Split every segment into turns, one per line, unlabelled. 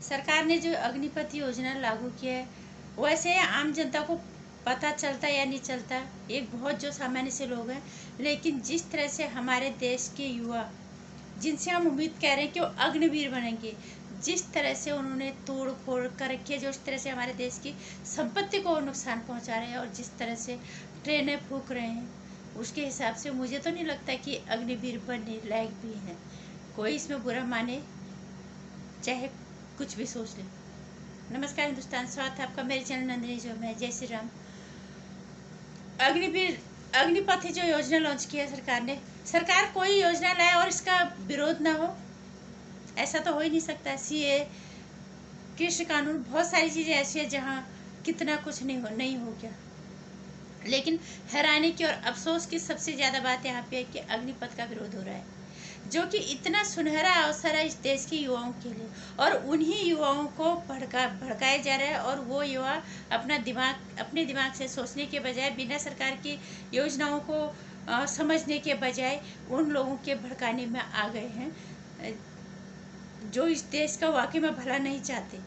सरकार ने जो अग्निपथ योजना लागू किया है, वैसे आम जनता को पता चलता या नहीं चलता, एक बहुत जो सामान्य से लोग हैं, लेकिन जिस तरह से हमारे देश के युवा, जिनसे हम उम्मीद कर रहे हैं कि वो अग्निवीर बनेंगे, जिस तरह से उन्होंने तोड़ फोड़ कर रखी है, जो इस तरह से हमारे देश की संपत्ति को नुकसान पहुंचा रहे हैं और जिस तरह से ट्रेनें फूंक रहे हैं, उसके हिसाब से मुझे तो नहीं लगता कि अग्निवीर बनने लायक भी हैं। कोई इसमें बुरा माने, चाहे कुछ भी सोच ले। नमस्कार हिंदुस्तान, स्वागत है आपका मेरे चैनल नंदिनी जो में। जय श्री राम। अग्निवीर अग्निपथ जो योजना लॉन्च की है सरकार ने, सरकार कोई योजना लाए और इसका विरोध ना हो, ऐसा तो हो ही नहीं सकता। सीए, कृषि कानून, बहुत सारी चीजें ऐसी है जहाँ कितना कुछ नहीं हो गया। लेकिन हैरानी की और अफसोस की सबसे ज्यादा बात यहाँ पे है कि अग्निपथ का विरोध हो रहा है, जो कि इतना सुनहरा अवसर है इस देश के युवाओं के लिए, और उन्हीं युवाओं को भड़काया जा रहा है। और वो युवा अपने दिमाग से सोचने के बजाय, बिना सरकार की योजनाओं को समझने के बजाय उन लोगों के भड़काने में आ गए हैं जो इस देश का वाकई में भला नहीं चाहते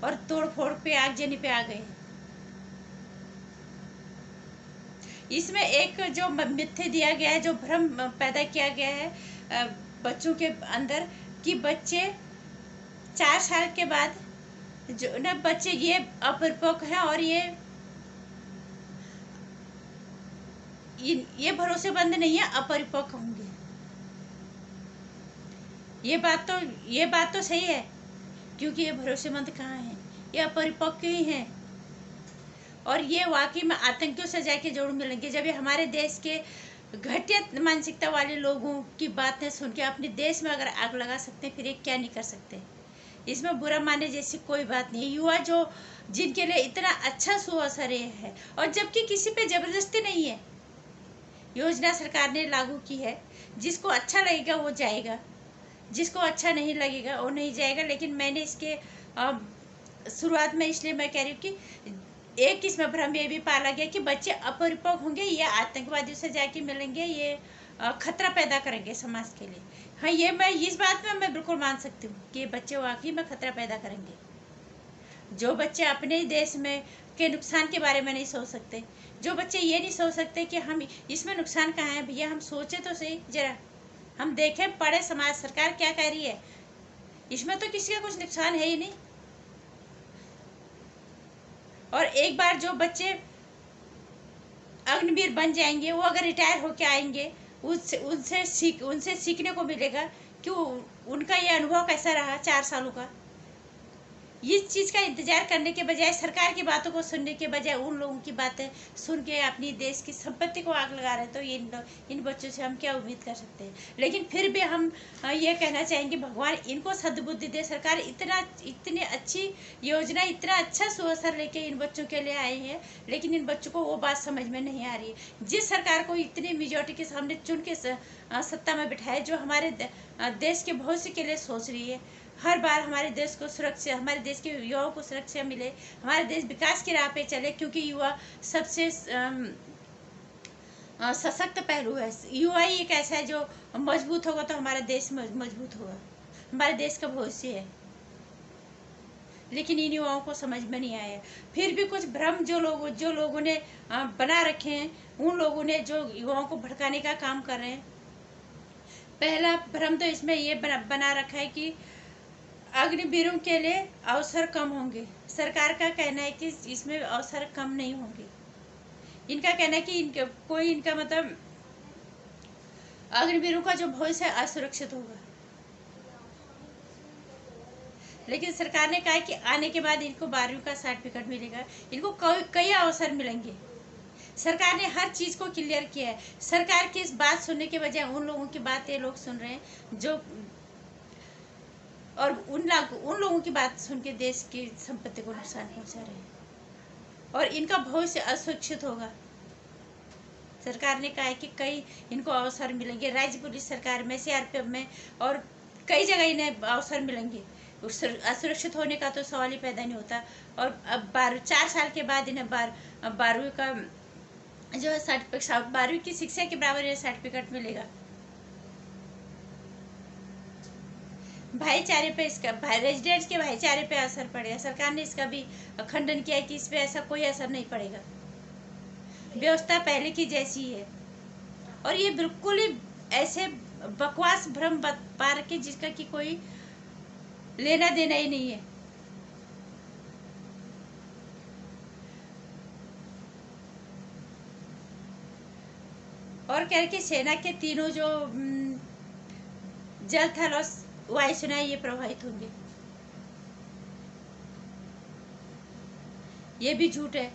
और तोड़ फोड़ पे, आगजनी पे आ गए हैं। इसमें एक जो मिथ्या दिया गया है, जो भ्रम पैदा किया गया है बच्चों के अंदर, कि बच्चे 4 साल के बाद जो ना बच्चे ये अपरिपक्व हैं और ये भरोसेमंद नहीं है, अपरिपक्व होंगे। ये बात तो सही है, क्योंकि ये भरोसेमंद कहाँ है, ये अपरिपक्व ही हैं। और ये वाकई में आतंकियों से जाके जोड़ मिलेंगे जब ये हमारे देश के घटिया मानसिकता वाले लोगों की बातें सुन के अपने देश में अगर आग लगा सकते हैं, फिर ये क्या नहीं कर सकते। इसमें बुरा मानने जैसी कोई बात नहीं है। युवा जिनके लिए इतना अच्छा सुअवसर है, और जबकि किसी पे जबरदस्ती नहीं है, योजना सरकार ने लागू की है, जिसको अच्छा लगेगा वो जाएगा, जिसको अच्छा नहीं लगेगा वो नहीं जाएगा। लेकिन मैंने इसके शुरुआत में इसलिए मैं कह रही हूँ कि एक इसमें भ्रम ये भी पाला गया कि बच्चे अपरिपक्व होंगे, ये आतंकवादियों से जाके मिलेंगे, ये खतरा पैदा करेंगे समाज के लिए। हाँ, ये मैं इस बात में मैं बिल्कुल मान सकती हूँ कि बच्चे वाकई में खतरा पैदा करेंगे। जो बच्चे अपने ही देश में के नुकसान के बारे में नहीं सोच सकते, जो बच्चे ये नहीं सोच सकते कि हम इसमें नुकसान कहाँ है, भैया हम सोचे तो सही, जरा हम देखें, पढ़े समाज सरकार क्या कह रही है, इसमें तो किसी का कुछ नुकसान है ही नहीं। और एक बार जो बच्चे अग्निवीर बन जाएंगे, वो अगर रिटायर होके आएंगे, उनसे सीखने को मिलेगा कि उनका ये अनुभव कैसा रहा 4 सालों का। इस चीज़ का इंतजार करने के बजाय, सरकार की बातों को सुनने के बजाय उन लोगों की बातें सुन के अपनी देश की संपत्ति को आग लगा रहे हैं, तो इन बच्चों से हम क्या उम्मीद कर सकते हैं। लेकिन फिर भी हम ये कहना चाहेंगे, भगवान इनको सद्बुद्धि दे। सरकार इतनी अच्छी योजना, इतना अच्छा सुअवसर लेके इन बच्चों के लिए आए हैं, लेकिन इन बच्चों को वो बात समझ में नहीं आ रही है। जिस सरकार को इतनी मेजॉरिटी के सामने चुन के सत्ता में बिठाए, जो हमारे देश के भविष्य के लिए सोच रही है, हर बार हमारे देश को सुरक्षा, हमारे देश के युवाओं को सुरक्षा मिले, हमारे देश विकास की राह पे चले, क्योंकि युवा सबसे सशक्त पहलू है। युवा ही एक ऐसा है जो मजबूत होगा तो हमारा देश मजबूत होगा, हमारे देश का भविष्य है। लेकिन इन युवाओं को समझ में नहीं आया। फिर भी कुछ भ्रम जो लोगों ने बना रखे हैं, उन लोगों ने जो युवाओं को भड़काने का काम कर रहे हैं। पहला भ्रम तो इसमें ये बना रखा है कि अग्निवीरों के लिए अवसर कम होंगे। सरकार का कहना है कि इसमें अवसर कम नहीं होंगे। इनका कहना है कि इनका मतलब अग्निवीरों का जो भविष्य है असुरक्षित होगा। लेकिन सरकार ने कहा है कि आने के बाद इनको 12वीं का सर्टिफिकेट मिलेगा, इनको कई अवसर मिलेंगे। सरकार ने हर चीज को क्लियर किया है। सरकार की इस बात सुनने के बजाय उन लोगों की बात ये लोग सुन रहे हैं जो, और उन लोगों की बात सुन के देश की संपत्ति को नुकसान पहुंचा रहे हैं, और इनका भविष्य असुरक्षित होगा। सरकार ने कहा है कि कई इनको अवसर मिलेंगे, राज्य पुलिस सरकार में, सीआरपीएफ में, और कई जगह इन्हें अवसर मिलेंगे। असुरक्षित होने का तो सवाल ही पैदा नहीं होता। और अब 4 साल के बाद इन्हें 12वीं का जो है सर्टिफिकेट, 12वीं की शिक्षा के बराबर सर्टिफिकेट मिलेगा। भाईचारे पे इसका रेजिडेंट्स के भाईचारे पे असर पड़ेगा। सरकार ने इसका भी खंडन किया है कि इस पे ऐसा कोई असर नहीं पड़ेगा, व्यवस्था पहले की जैसी है। और ये बिल्कुल ही ऐसे बकवास भ्रम बता रखे जिसका कि कोई लेना देना ही नहीं है। और कह के सेना के तीनों जो जल थल और वायुसेना ये प्रभावित होंगे, ये भी झूठ है।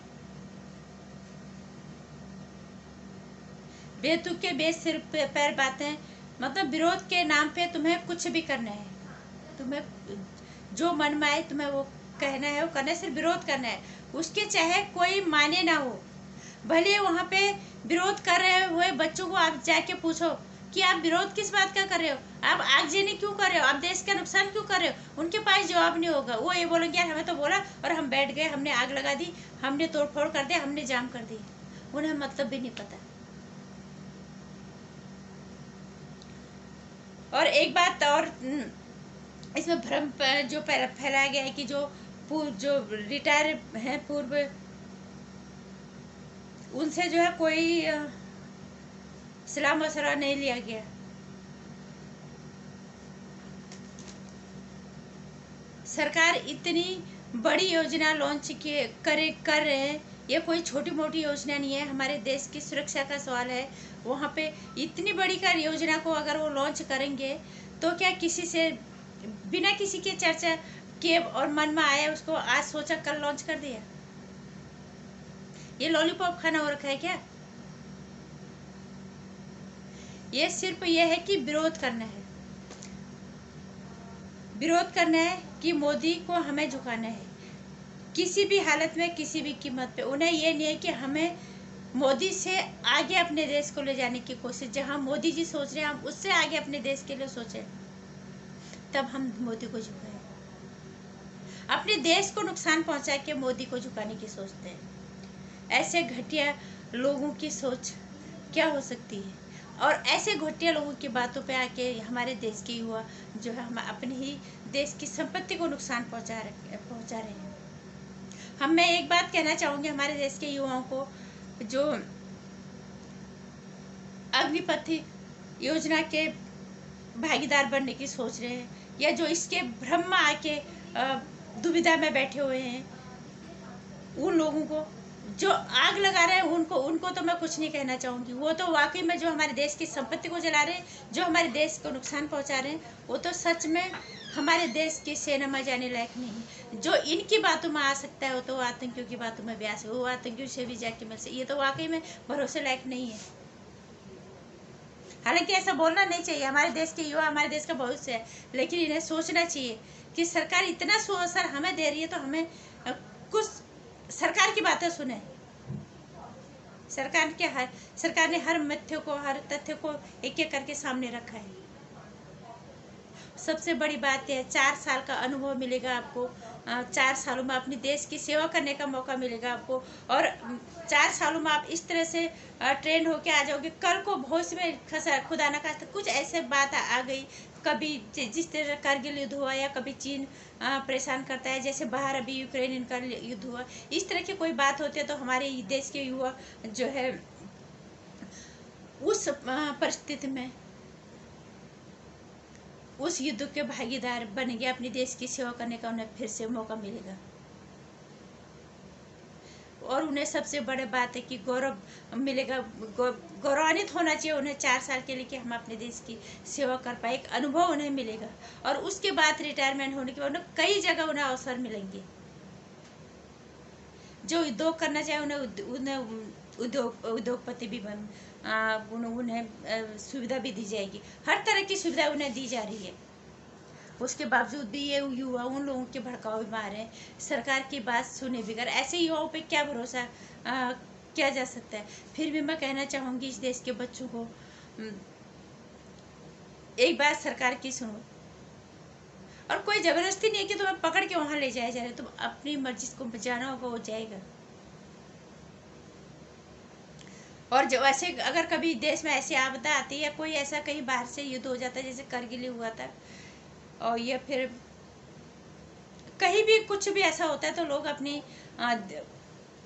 बेतुक के बेस सिर पैर बातें, मतलब विरोध के नाम पे तुम्हें कुछ भी करना है, तुम्हें जो मन में आए तुम्हें वो कहना है, वो करना है, सिर्फ विरोध करना है। उसके चाहे कोई माने ना हो, भले वहाँ पे विरोध कर रहे हुए बच्चों को आप जाके पूछो कि आप विरोध किस बात का कर रहे हो, आप आगजनी क्यों कर रहे हो, आप देश का नुकसान क्यों कर रहे हो, उनके पास जवाब नहीं होगा। वो ये बोलेंगे यार हमें तो बोला और हम बैठ गए, हमने आग लगा दी, हमने तोड़फोड़ कर दिया, हमने जाम कर दी। उन्हें मतलब भी नहीं पता। और एक बात और इसमें भ्रम जो फैलाया गया है कि जो रिटायर हैं पूर्व, उनसे जो है कोई सलाह मशवरा नहीं लिया गया। सरकार इतनी बड़ी योजना लॉन्च कर रहे हैं, ये कोई छोटी मोटी योजना नहीं है, हमारे देश की सुरक्षा का सवाल है। वहाँ पे इतनी बड़ी योजना को अगर वो लॉन्च करेंगे तो क्या किसी से बिना किसी के चर्चा के और मन में आया उसको आज सोचा कल लॉन्च कर दिया? ये लॉलीपॉप खाना हो रखा है क्या? ये सिर्फ ये है कि विरोध करना है, विरोध करना है कि मोदी को हमें झुकाना है किसी भी हालत में, किसी भी कीमत पे। उन्हें ये नहीं है कि हमें मोदी से आगे अपने देश को ले जाने की कोशिश, जहां मोदी जी सोच रहे हैं हम उससे आगे अपने देश के लिए सोचें, तब हम मोदी को झुकाएं। अपने देश को नुकसान पहुंचा के मोदी को झुकाने की सोचते हैं। ऐसे घटिया लोगों की सोच क्या हो सकती है? और ऐसे घटिया लोगों की बातों पे आके हमारे देश के युवा जो है हम अपने ही देश की संपत्ति को नुकसान पहुंचा रहे हैं। मैं एक बात कहना चाहूँगी हमारे देश के युवाओं को, जो अग्निपथ योजना के भागीदार बनने की सोच रहे हैं या जो इसके भ्रम में आके दुविधा में बैठे हुए हैं, उन लोगों को जो आग लगा रहे हैं उनको तो मैं कुछ नहीं कहना चाहूँगी। वो तो वाकई में जो हमारे देश की संपत्ति को जला रहे हैं, जो हमारे देश को नुकसान पहुँचा रहे हैं, वो तो सच में हमारे देश की सेना में जाने लायक नहीं। जो इनकी बातों में आ सकता है वो तो आतंकियों की बातों में भी आ सकता है, वो आतंकियों से भी जाके मिल सकते। ये तो वाकई में भरोसे लायक नहीं है। हालांकि ऐसा बोलना नहीं चाहिए, हमारे देश के युवा हमारे देश का भविष्य है, लेकिन इन्हें सोचना चाहिए कि सरकार इतना सुअवसर हमें दे रही है तो हमें कुछ सरकार की बातें सुने। सरकार ने हर मथ्य को, हर तथ्य को एक एक करके सामने रखा है। सबसे बड़ी बात यह है 4 साल का अनुभव मिलेगा आपको, 4 सालों में अपने देश की सेवा करने का मौका मिलेगा आपको, और 4 सालों में आप इस तरह से ट्रेंड होके आ जाओगे। कल को भविष्य में खुदा न खास्ता कुछ ऐसे बात आ गई, कभी जिस तरह कारगिल युद्ध हुआ या कभी चीन परेशान करता है, जैसे बाहर अभी यूक्रेन इनका युद्ध हुआ, इस तरह की कोई बात होती है तो हमारे देश के युवा जो है उस परिस्थिति में उस युद्ध के भागीदार बनेंगे, अपने देश की सेवा करने का उन्हें फिर से मौका मिलेगा। और उन्हें सबसे बड़ी बात है कि गौरव मिलेगा, गौरवान्वित होना चाहिए उन्हें 4 साल के लिए कि हम अपने देश की सेवा कर पाए, एक अनुभव उन्हें मिलेगा। और उसके बाद रिटायरमेंट होने के बाद उन्हें कई जगह उन्हें अवसर मिलेंगे। जो उद्योग करना चाहे उन्हें उद्योगपति भी उन्हें सुविधा भी दी जाएगी, हर तरह की सुविधा उन्हें दी जा रही है। उसके बावजूद भी ये युवा उन लोगों के भड़काऊ में आ रहे हैं, सरकार की बात सुने बगैर। ऐसे युवाओं पे क्या भरोसा किया जा सकता है? फिर भी मैं कहना चाहूँगी इस देश के बच्चों को, एक बात सरकार की सुनो। और कोई जबरदस्ती नहीं है कि तुम्हें पकड़ के वहाँ ले जाया जा रहा है, तुम अपनी मर्जी को जाना होगा वो जाएगा। और जो ऐसे अगर कभी देश में ऐसी आपदा आती है या कोई ऐसा कहीं बाहर से युद्ध हो जाता है जैसे करगिल हुआ था, और ये फिर कहीं भी कुछ भी ऐसा होता है तो लोग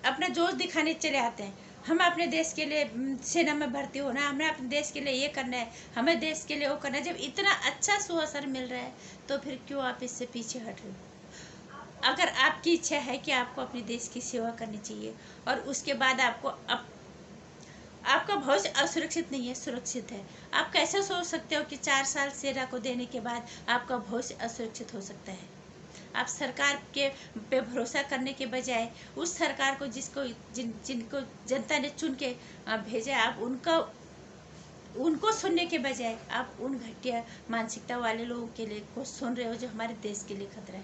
अपना जोश दिखाने चले आते हैं। हम अपने देश के लिए सेना में भर्ती होना है, हमें अपने देश के लिए ये करना है, हमें देश के लिए वो करना है। जब इतना अच्छा सुअवसर मिल रहा है तो फिर क्यों आप इससे पीछे हट रहे हो? अगर आपकी इच्छा है कि आपको अपने देश की सेवा करनी चाहिए और उसके बाद आपका भविष्य असुरक्षित नहीं है, सुरक्षित है। आप कैसे सोच सकते हो कि 4 साल सेना को देने के बाद आपका भविष्य असुरक्षित हो सकता है? आप सरकार के पे भरोसा करने के बजाय उस सरकार को जिनको जनता ने चुन के भेजा, आप उनको सुनने के बजाय आप उन घटिया मानसिकता वाले लोगों के लिए को सुन रहे हो जो हमारे देश के लिए खतरा है।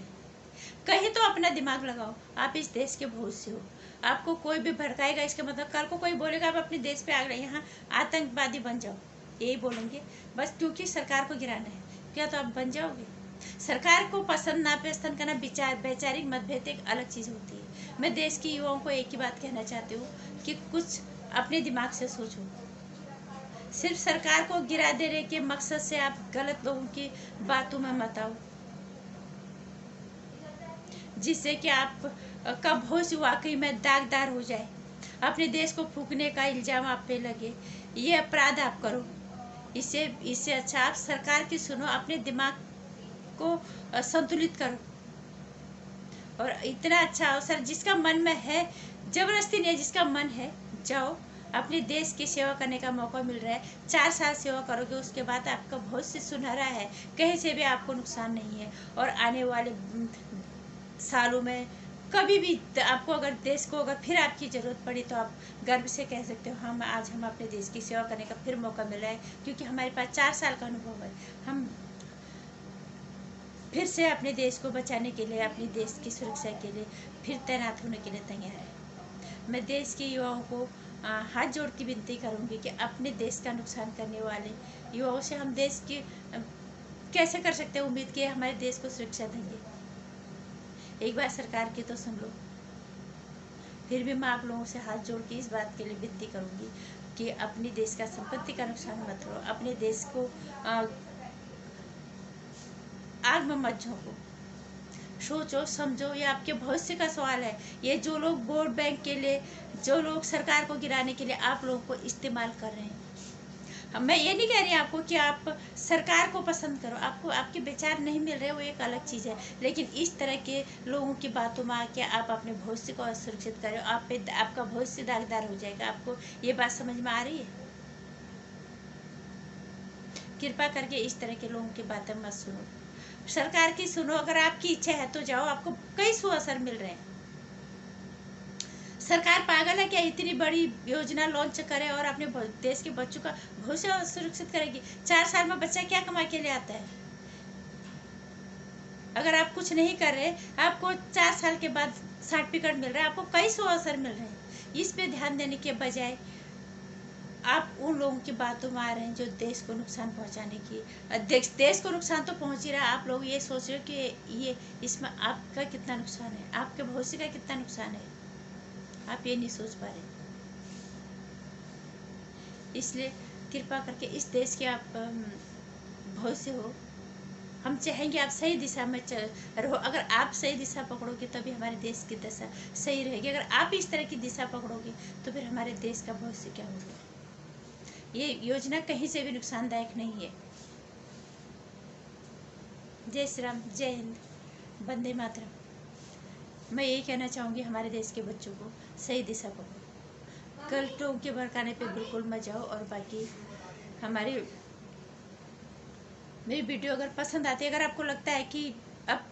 कहीं तो अपना दिमाग लगाओ, आप इस देश के भविष्य हो। आपको कोई भी भड़काएगा, इसका मतलब कल को कोई बोलेगा आप अपने देश पे आ गए, यहाँ आतंकवादी बन जाओ, यही बोलेंगे बस क्योंकि सरकार को गिराना है। क्या तो आप बन जाओगे? सरकार को पसंद नापसंद करना वैचारिक मतभेद एक अलग चीज़ होती है। मैं देश के युवाओं को एक ही बात कहना चाहती हूँ कि कुछ अपने दिमाग से सोचो। सिर्फ सरकार को गिरा देने के मकसद से आप गलत लोगों की बातों में मत आओ, जिससे कि आप का भविष्य वाकई में दागदार हो जाए, अपने देश को फूकने का इल्जाम आप पे लगे, ये अपराध आप करो। इससे अच्छा आप सरकार की सुनो, अपने दिमाग को संतुलित करो। और इतना अच्छा अवसर जिसका मन में है, जबरदस्ती नहीं है, जिसका मन है जाओ, अपने देश की सेवा करने का मौका मिल रहा है। 4 साल सेवा करोगे, उसके बाद आपका भविष्य सुनहरा है, कहीं से भी आपको नुकसान नहीं है। और आने वाले सालों में कभी भी आपको अगर देश को अगर फिर आपकी ज़रूरत पड़ी तो आप गर्व से कह सकते हो हम अपने देश की सेवा करने का फिर मौका मिल रहा है, क्योंकि हमारे पास 4 साल का अनुभव है। हम फिर से अपने देश को बचाने के लिए, अपने देश की सुरक्षा के लिए फिर तैनात होने के लिए तैयार है। मैं देश के युवाओं को हाथ जोड़ की विनती करूंगी कि अपने देश का नुकसान करने वाले युवाओं से हम देश की कैसे कर सकते हैं उम्मीद कि हमारे देश को सुरक्षा देंगे। एक बार सरकार की तो सुन लो। फिर भी मैं आप लोगों से हाथ जोड़ के इस बात के लिए विनती करूंगी कि अपने देश का संपत्ति का नुकसान मत करो, अपने देश को आग में मत झोंको। सोचो समझो, ये आपके भविष्य का सवाल है। ये जो लोग वोट बैंक के लिए, जो लोग सरकार को गिराने के लिए आप लोगों को इस्तेमाल कर रहे हैं, मैं ये नहीं कह रही आपको कि आप सरकार को पसंद करो, आपको आपके विचार नहीं मिल रहे, वो एक अलग चीज़ है। लेकिन इस तरह के लोगों की बातों में आके आप अपने भविष्य को असुरक्षित करो, आपका भविष्य दागदार हो जाएगा। आपको ये बात समझ में आ रही है? कृपा करके इस तरह के लोगों की बातें मत सुनो, सरकार की सुनो। अगर आपकी इच्छा है तो जाओ, आपको कई सुअवसर मिल रहे हैं। सरकार पागल है क्या इतनी बड़ी योजना लॉन्च करे और अपने देश के बच्चों का भविष्य सुरक्षित करेगी? 4 साल में बच्चा क्या कमा के ले आता है? अगर आप कुछ नहीं कर रहे, आपको 4 साल के बाद सर्टिफिकेट मिल रहा है, आपको कई सुअवसर मिल रहे हैं। इस पे ध्यान देने के बजाय आप उन लोगों की बातों में आ रहे हैं जो देश को नुकसान पहुंचाने की। देश को नुकसान तो पहुंच ही रहा है, आप लोग ये सोच रहे हो कि ये इसमें आपका कितना नुकसान है, आपके भविष्य का कितना नुकसान है, आप ये नहीं सोच पा रहे। इसलिए कृपा करके इस देश के आप भविष्य हो। हम चाहेंगे आप सही दिशा में रहो। अगर आप सही दिशा पकड़ोगे तभी हमारे देश की दशा सही रहेगी। अगर आप इस तरह की दिशा पकड़ोगे तो फिर हमारे देश का भविष्य क्या होगा? ये योजना कहीं से भी नुकसानदायक नहीं है। जय श्री राम, जय हिंद, वंदे मातरम। मैं यही कहना चाहूँगी हमारे देश के बच्चों को, सही दिशा पकड़ो, गलतों के भड़काने पे बिल्कुल मत जाओ। और बाकी मेरी वीडियो अगर पसंद आती है, अगर आपको लगता है कि अब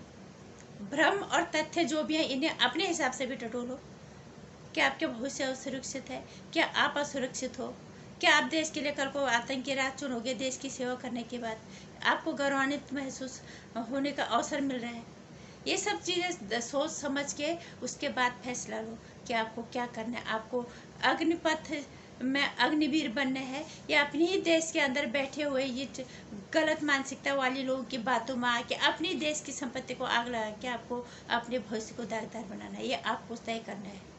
भ्रम और तथ्य जो भी हैं इन्हें अपने हिसाब से भी टटोलो, क्या आपके भविष्य असुरक्षित है? क्या आप असुरक्षित हो? क्या आप देश के लिए कल को आतंकी राह चुनोगे? देश की सेवा करने के बाद आपको गौरवान्वित महसूस होने का अवसर मिल रहा है। ये सब चीज़ें सोच समझ के उसके बाद फैसला लो कि आपको क्या करना है। आपको अग्निपथ में अग्निवीर बनना है या अपने ही देश के अंदर बैठे हुए ये गलत मानसिकता वाली लोगों की बातों में आके अपनी देश की संपत्ति को आग लगा के आपको अपने भविष्य को दागदार बनाना है? ये आपको तय करना है।